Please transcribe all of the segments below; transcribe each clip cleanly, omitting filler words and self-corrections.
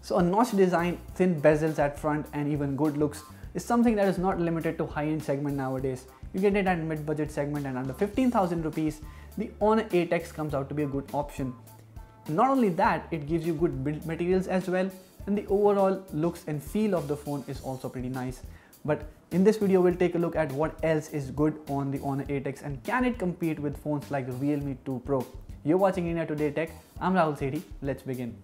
So a notch design, thin bezels at front and even good looks is something that is not limited to high-end segment nowadays. You get it at mid-budget segment, and under 15,000 rupees, the Honor 8X comes out to be a good option. Not only that, it gives you good build materials as well, and the overall looks and feel of the phone is also pretty nice. But in this video, we'll take a look at what else is good on the Honor 8X and can it compete with phones like the Realme 2 Pro. You're watching India Today Tech. I'm Rahul Sethi. Let's begin.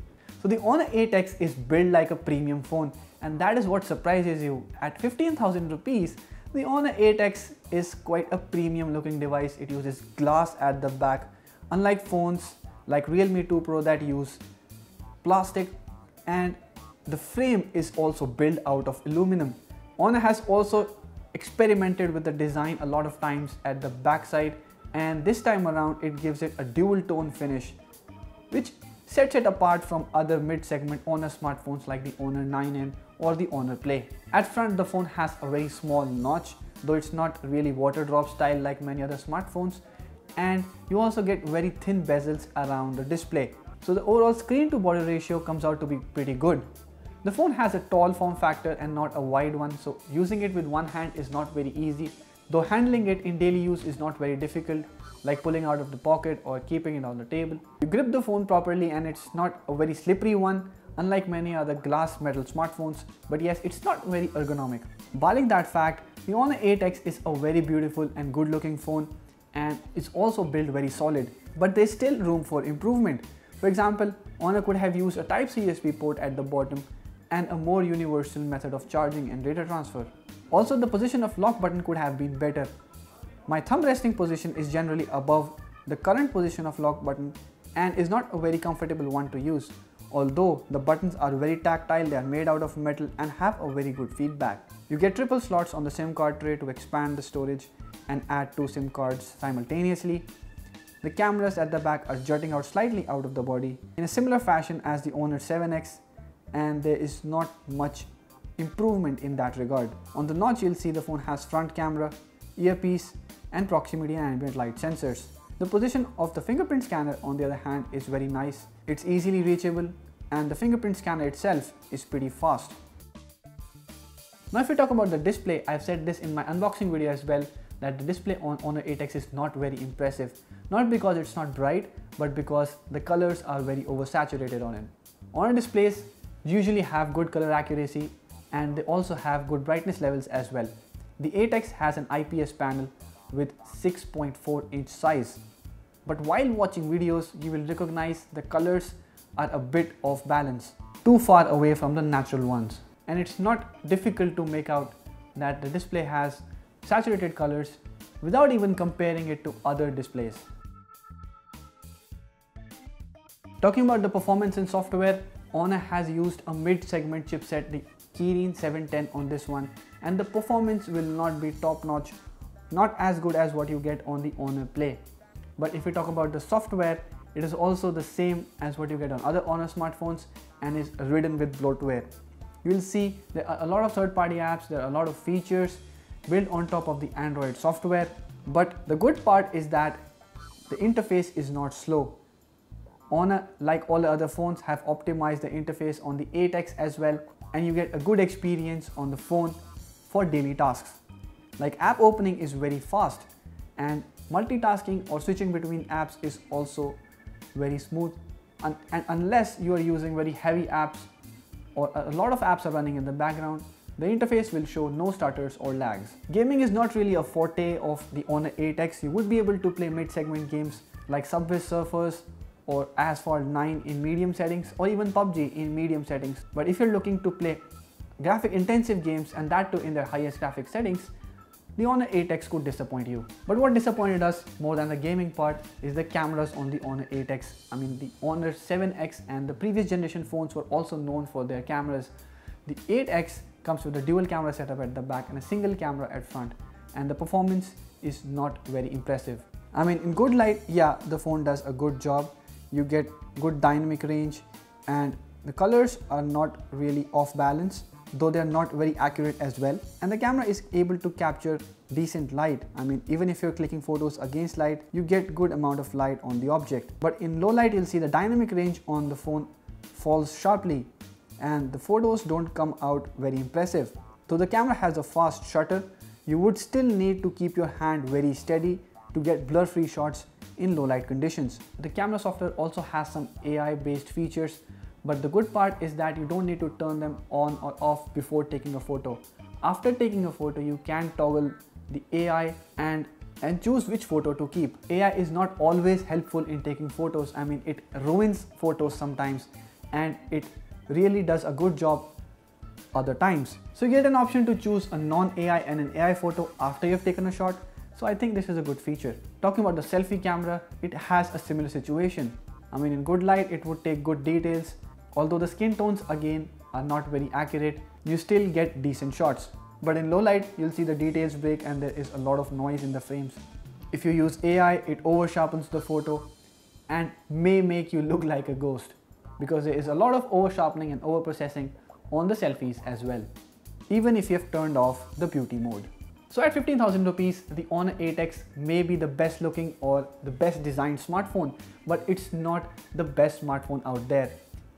So the Honor 8X is built like a premium phone, and that is what surprises you. At 15,000 rupees, the Honor 8X is quite a premium looking device. It uses glass at the back, unlike phones like Realme 2 Pro that use plastic, and the frame is also built out of aluminum. Honor has also experimented with the design a lot of times at the back side, and this time around it gives it a dual tone finish, which sets it apart from other mid-segment Honor smartphones like the Honor 9N or the Honor Play. At front, the phone has a very small notch, though it's not really water drop style like many other smartphones, and you also get very thin bezels around the display. So the overall screen to body ratio comes out to be pretty good. The phone has a tall form factor and not a wide one, so using it with one hand is not very easy, though handling it in daily use is not very difficult, like pulling out of the pocket or keeping it on the table. You grip the phone properly and it's not a very slippery one, unlike many other glass metal smartphones, but yes, it's not very ergonomic. Barring that fact, the Honor 8X is a very beautiful and good looking phone, and it's also built very solid, but there's still room for improvement. For example, Honor could have used a Type-C USB port at the bottom and a more universal method of charging and data transfer. Also, the position of lock button could have been better. My thumb resting position is generally above the current position of lock button and is not a very comfortable one to use. Although the buttons are very tactile, they are made out of metal and have a very good feedback. You get triple slots on the SIM card tray to expand the storage and add 2 SIM cards simultaneously. The cameras at the back are jutting out slightly out of the body in a similar fashion as the Honor 7X, and there is not much improvement in that regard. On the notch, you'll see the phone has front camera, earpiece, and proximity and ambient light sensors. The position of the fingerprint scanner, on the other hand, is very nice. It's easily reachable, and the fingerprint scanner itself is pretty fast. Now if we talk about the display, I've said this in my unboxing video as well, that the display on Honor 8X is not very impressive. Not because it's not bright, but because the colors are very oversaturated on it. Honor displays usually have good color accuracy, and they also have good brightness levels as well. The 8X has an IPS panel with 6.4 inch size. But while watching videos, you will recognize the colors are a bit off balance, too far away from the natural ones. And it's not difficult to make out that the display has saturated colors without even comparing it to other displays. Talking about the performance and software, Honor has used a mid-segment chipset, the Kirin 710 on this one, and the performance will not be top-notch, not as good as what you get on the Honor Play. But if we talk about the software, it is also the same as what you get on other Honor smartphones and is ridden with bloatware. You will see there are a lot of third-party apps, there are a lot of features built on top of the Android software, but the good part is that the interface is not slow. Honor, like all the other phones, have optimized the interface on the 8X as well, and you get a good experience on the phone for daily tasks. Like app opening is very fast, and multitasking or switching between apps is also very smooth, and unless you are using very heavy apps or a lot of apps are running in the background, the interface will show no stutters or lags. Gaming is not really a forte of the Honor 8X. You would be able to play mid-segment games like Subway Surfers or Asphalt 9 in medium settings, or even PUBG in medium settings. But if you're looking to play graphic intensive games, and that too in their highest graphic settings, the Honor 8X could disappoint you. But what disappointed us more than the gaming part is the cameras on the Honor 8X. I mean, the Honor 7X and the previous generation phones were also known for their cameras. The 8X comes with a dual camera setup at the back and a single camera at front, and the performance is not very impressive. I mean, in good light, yeah, the phone does a good job. You get good dynamic range, and the colors are not really off balance, though they are not very accurate as well, and the camera is able to capture decent light. I mean, even if you're clicking photos against light, you get good amount of light on the object. But in low light, you'll see the dynamic range on the phone falls sharply, and the photos don't come out very impressive. Though the camera has a fast shutter, you would still need to keep your hand very steady to get blur-free shots in low light conditions. The camera software also has some AI based features, but the good part is that you don't need to turn them on or off before taking a photo. After taking a photo, you can toggle the AI and choose which photo to keep. AI is not always helpful in taking photos. I mean, it ruins photos sometimes, and it really does a good job other times. So you get an option to choose a non-AI and an AI photo after you've taken a shot. So I think this is a good feature. Talking about the selfie camera, it has a similar situation. I mean, in good light, it would take good details. Although the skin tones again are not very accurate, you still get decent shots. But in low light, you'll see the details break and there is a lot of noise in the frames. If you use AI, it over sharpens the photo and may make you look like a ghost, because there is a lot of over sharpening and over processing on the selfies as well, even if you have turned off the beauty mode. So at 15,000 rupees, the Honor 8X may be the best looking or the best designed smartphone, but it's not the best smartphone out there.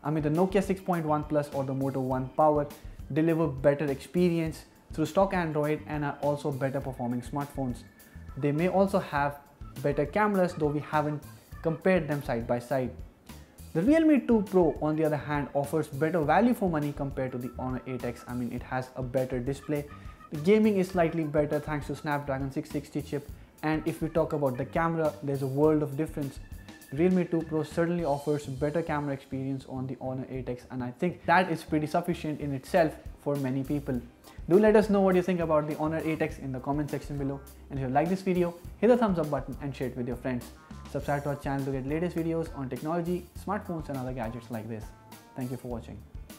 I mean, the Nokia 6.1 Plus or the Moto One Power deliver better experience through stock Android and are also better performing smartphones. They may also have better cameras, though we haven't compared them side by side. The Realme 2 Pro on the other hand offers better value for money compared to the Honor 8X. I mean, it has a better display. The gaming is slightly better thanks to Snapdragon 660 chip, and if we talk about the camera, there's a world of difference. Realme 2 Pro certainly offers better camera experience on the Honor 8X, and I think that is pretty sufficient in itself for many people. Do let us know what you think about the Honor 8X in the comment section below, and if you like this video, hit the thumbs up button and share it with your friends. Subscribe to our channel to get latest videos on technology, smartphones and other gadgets like this. Thank you for watching.